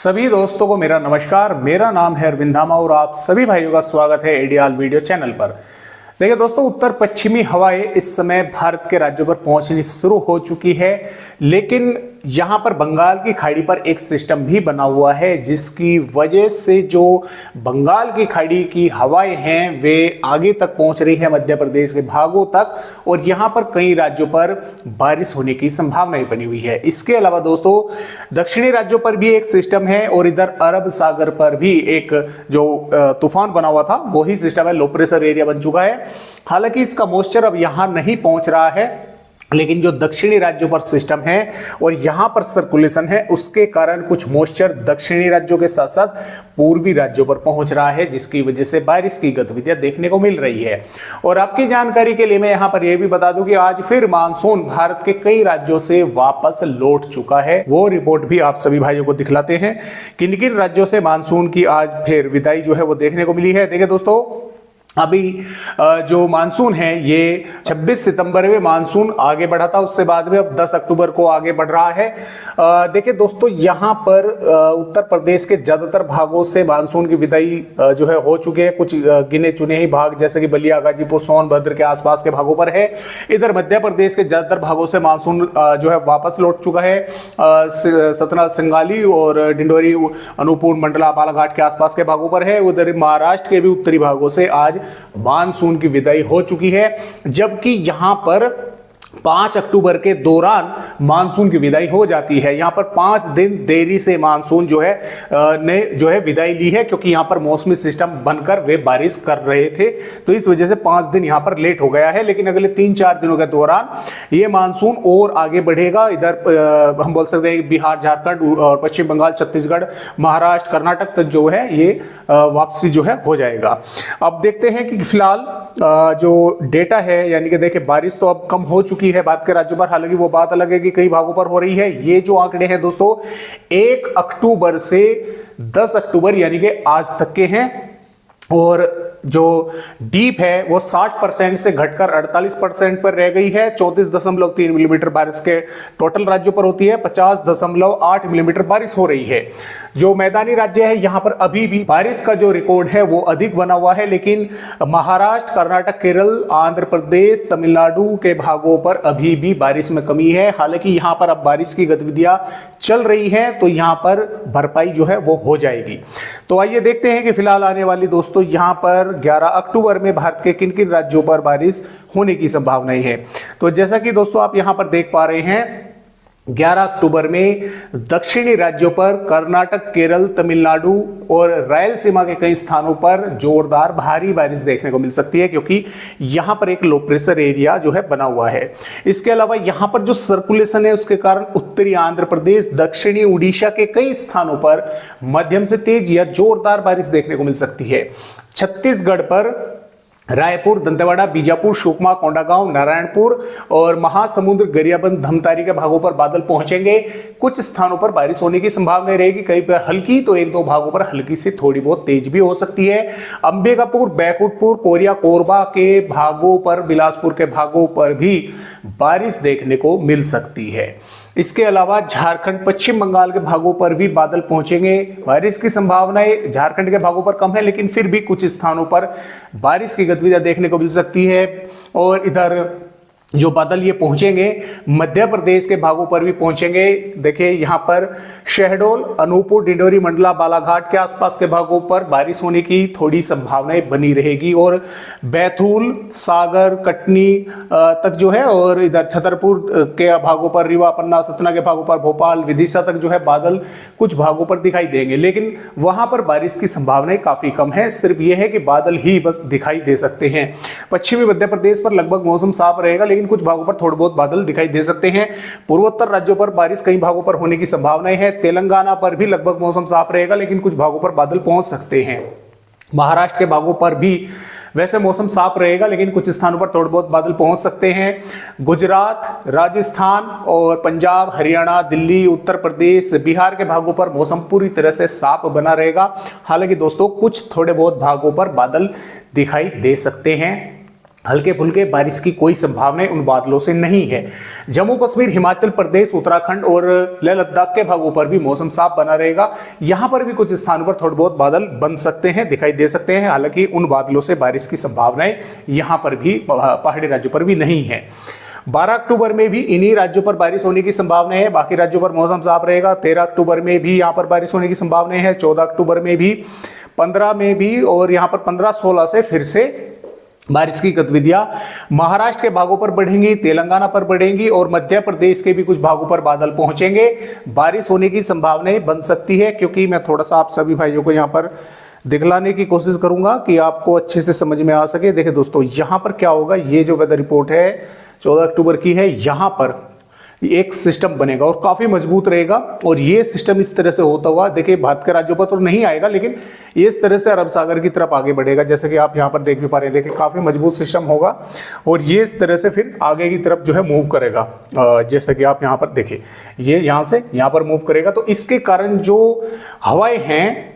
सभी दोस्तों को मेरा नमस्कार। मेरा नाम है अरविंद धामा और आप सभी भाइयों का स्वागत है एडियाल वीडियो चैनल पर। देखिए दोस्तों, उत्तर पश्चिमी हवाएं इस समय भारत के राज्यों पर पहुंचनी शुरू हो चुकी है, लेकिन यहां पर बंगाल की खाड़ी पर एक सिस्टम भी बना हुआ है, जिसकी वजह से जो बंगाल की खाड़ी की हवाएं हैं वे आगे तक पहुंच रही है, मध्य प्रदेश के भागों तक, और यहां पर कई राज्यों पर बारिश होने की संभावनाएं बनी हुई है। इसके अलावा दोस्तों, दक्षिणी राज्यों पर भी एक सिस्टम है और इधर अरब सागर पर भी एक जो तूफान बना हुआ था वही सिस्टम है, लो प्रेशर एरिया बन चुका है। हालांकि इसका मॉइस्चर अब यहां नहीं पहुंच रहा है, लेकिन जो दक्षिणी राज्यों पर सिस्टम है और यहां पर सर्कुलेशन है, उसके कारण कुछ मॉइस्चर दक्षिणी राज्यों के साथ साथ पूर्वी राज्यों पर पहुंच रहा है, जिसकी वजह से बारिश की गतिविधियां देखने को मिल रही है। और आपकी जानकारी के लिए मैं यहां पर यह भी बता दूं कि आज फिर मानसून भारत के कई राज्यों से वापस लौट चुका है। वो रिपोर्ट भी आप सभी भाइयों को दिखलाते हैं किन किन राज्यों से मानसून की आज फिर विदाई जो है वो देखने को मिली है। देखिए दोस्तों, अभी जो मानसून है ये 26 सितंबर में मानसून आगे बढ़ा था, उससे बाद में अब 10 अक्टूबर को आगे बढ़ रहा है। देखिए दोस्तों, यहाँ पर उत्तर प्रदेश के ज्यादातर भागों से मानसून की विदाई जो है हो चुके हैं। कुछ गिने चुने ही भाग जैसे कि बलिया, गाजीपुर, सोनभद्र के आसपास के भागों पर है। इधर मध्य प्रदेश के ज्यादातर भागों से मानसून जो है वापस लौट चुका है। सतना, सिंगाली और डिंडोरी, अनूपपुर, मंडला, बालाघाट के आसपास के भागों पर है। उधर महाराष्ट्र के भी उत्तरी भागों से आज मानसून की विदाई हो चुकी है, जबकि यहां पर 5 अक्टूबर के दौरान मानसून की विदाई हो जाती है। यहां पर 5 दिन देरी से मानसून जो है विदाई ली है, क्योंकि यहां पर मौसमी सिस्टम बनकर वे बारिश कर रहे थे, तो इस वजह से 5 दिन यहां पर लेट हो गया है। लेकिन अगले 3-4 दिनों के दौरान ये मानसून और आगे बढ़ेगा। इधर हम बोल सकते हैं बिहार, झारखंड और पश्चिम बंगाल, छत्तीसगढ़, महाराष्ट्र, कर्नाटक तक जो है ये वापसी जो है हो जाएगा। अब देखते हैं कि फिलहाल जो डेटा है, यानी कि देखिए बारिश तो अब कम हो चुकी है भारत के राज्यों पर। हालांकि वो बात अलग है कि कई भागों पर हो रही है। ये जो आंकड़े हैं दोस्तों 1 अक्टूबर से 10 अक्टूबर यानी कि आज तक के हैं, और जो डीप है वो 60% से घटकर 48% पर रह गई है। 34.3 मिलीमीटर बारिश के टोटल राज्यों पर होती है, 50.8 मिलीमीटर बारिश हो रही है। जो मैदानी राज्य है यहां पर अभी भी बारिश का जो रिकॉर्ड है वो अधिक बना हुआ है, लेकिन महाराष्ट्र, कर्नाटक, केरल, आंध्र प्रदेश, तमिलनाडु के भागों पर अभी भी बारिश में कमी है। हालांकि यहां पर अब बारिश की गतिविधियां चल रही है, तो यहां पर भरपाई जो है वो हो जाएगी। तो आइए देखते हैं कि फिलहाल आने वाली दोस्तों यहां पर 11 अक्टूबर में भारत के किन किन राज्यों पर बारिश होने की संभावनाएं है। तो जैसा कि दोस्तों आप यहां पर देख पा रहे हैं, 11 अक्टूबर में दक्षिणी राज्यों पर कर्नाटक, केरल, तमिलनाडु और रायलसीमा के कई स्थानों पर जोरदार भारी बारिश देखने को मिल सकती है, क्योंकि यहां पर एक लो प्रेशर एरिया जो है बना हुआ है। इसके अलावा यहां पर जो सर्कुलेशन है उसके कारण उत्तरी आंध्र प्रदेश, दक्षिणी उड़ीसा के कई स्थानों पर मध्यम से तेज या जोरदार बारिश देखने को मिल सकती है। छत्तीसगढ़ पर रायपुर, दंतेवाड़ा, बीजापुर, सुकमा, कोंडागांव, नारायणपुर और महासमुंद, गरियाबंद, धमतारी के भागों पर बादल पहुंचेंगे। कुछ स्थानों पर बारिश होने की संभावना रहेगी, कहीं पर हल्की तो 1-2 भागों पर हल्की से थोड़ी बहुत तेज भी हो सकती है। अंबिकापुर, बैकुंठपुर, कोरिया, कोरबा के भागों पर, बिलासपुर के भागों पर भी बारिश देखने को मिल सकती है। इसके अलावा झारखंड, पश्चिम बंगाल के भागों पर भी बादल पहुंचेंगे। बारिश की संभावनाएं झारखंड के भागों पर कम है, लेकिन फिर भी कुछ स्थानों पर बारिश की गतिविधियां देखने को मिल सकती है। और इधर जो बादल ये पहुंचेंगे मध्य प्रदेश के भागों पर भी पहुंचेंगे। देखिए यहां पर शहडोल, अनूपपुर, डिंडोरी, मंडला, बालाघाट के आसपास के भागों पर बारिश होने की थोड़ी संभावनाएं बनी रहेगी, और बैतूल, सागर, कटनी तक जो है, और इधर छतरपुर के भागों पर, रीवा, पन्ना, सतना के भागों पर, भोपाल, विदिशा तक जो है बादल कुछ भागों पर दिखाई देंगे, लेकिन वहां पर बारिश की संभावनाएं काफी कम है। सिर्फ यह है कि बादल ही बस दिखाई दे सकते हैं। पश्चिमी मध्य प्रदेश पर लगभग मौसम साफ रहेगा, लेकिन कुछ भागों पर थोड़े बहुत बादल दिखाई दे सकते हैं। पूर्वोत्तर राज्यों पर बारिश कई भागों पर होने की संभावनाएं है। तेलंगाना पर भी लगभग मौसम साफ रहेगा, लेकिन कुछ भागों पर बादल पहुंच सकते हैं। महाराष्ट्र के भागों पर भी वैसे मौसम साफ रहेगा, लेकिन कुछ स्थानों पर थोड़े बहुत बादल पहुंच सकते हैं। गुजरात, राजस्थान और पंजाब, हरियाणा, दिल्ली, उत्तर प्रदेश, बिहार के भागों पर मौसम पूरी तरह से साफ बना रहेगा। हालांकि दोस्तों कुछ थोड़े बहुत भागों पर बादल दिखाई दे सकते हैं। हल्के फुल्के बारिश की कोई संभावना उन बादलों से नहीं है। जम्मू कश्मीर, हिमाचल प्रदेश, उत्तराखंड और लेह लद्दाख के भागों पर भी मौसम साफ बना रहेगा। यहां पर भी कुछ स्थानों पर थोड़े बहुत बादल बन सकते हैं, दिखाई दे सकते हैं। हालांकि उन बादलों से बारिश की संभावनाएं यहां पर भी, पहाड़ी राज्यों पर भी नहीं है। 12 अक्टूबर में भी इन्हीं राज्यों पर बारिश होने की संभावना है, बाकी राज्यों पर मौसम साफ रहेगा। 13 अक्टूबर में भी यहां पर बारिश होने की संभावना है, 14 अक्टूबर में भी, 15 में भी, और यहां पर 15-16 से फिर से बारिश की गतिविधियां महाराष्ट्र के भागों पर बढ़ेंगी, तेलंगाना पर बढ़ेंगी और मध्य प्रदेश के भी कुछ भागों पर बादल पहुंचेंगे। बारिश होने की संभावनाएं बन सकती है, क्योंकि मैं थोड़ा सा आप सभी भाइयों को यहां पर दिखलाने की कोशिश करूंगा कि आपको अच्छे से समझ में आ सके। देखिए दोस्तों, यहां पर क्या होगा, ये जो वेदर रिपोर्ट है 14 अक्टूबर की है, यहां पर एक सिस्टम बनेगा और काफी मजबूत रहेगा। और ये सिस्टम इस तरह से होता हुआ, देखिए भारत के राज्यों पर तो नहीं आएगा, लेकिन ये इस तरह से अरब सागर की तरफ आगे बढ़ेगा, जैसे कि आप यहाँ पर देख भी पा रहे हैं। देखिए काफी मजबूत सिस्टम होगा और ये इस तरह से फिर आगे की तरफ जो है मूव करेगा। जैसे कि आप यहाँ पर देखिए, ये यहाँ से यहाँ पर मूव करेगा, तो इसके कारण जो हवाएं हैं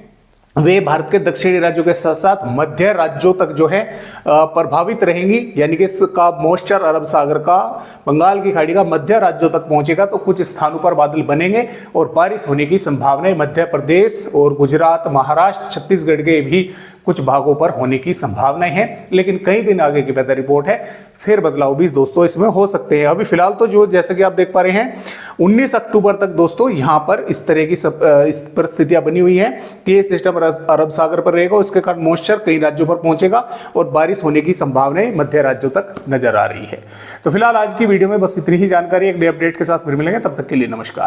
वे भारत के दक्षिणी राज्यों के साथ साथ मध्य राज्यों तक जो है प्रभावित रहेंगी। यानी कि इसका मॉइस्चर अरब सागर का, बंगाल की खाड़ी का मध्य राज्यों तक पहुंचेगा, तो कुछ स्थानों पर बादल बनेंगे और बारिश होने की संभावना मध्य प्रदेश और गुजरात, महाराष्ट्र, छत्तीसगढ़ के भी कुछ भागों पर होने की संभावनाएं हैं। लेकिन कई दिन आगे की वेदर रिपोर्ट है, फिर बदलाव भी दोस्तों इसमें हो सकते हैं। अभी फिलहाल तो जो जैसे कि आप देख पा रहे हैं 19 अक्टूबर तक दोस्तों यहां पर इस तरह की इस परिस्थितियां बनी हुई हैं कि ये सिस्टम अरब सागर पर रहेगा, उसके कारण मॉइस्चर कई राज्यों पर पहुंचेगा और बारिश होने की संभावनाएं मध्य राज्यों तक नजर आ रही है। तो फिलहाल आज की वीडियो में बस इतनी ही जानकारी। एक नए अपडेट के साथ फिर मिलेंगे, तब तक के लिए नमस्कार।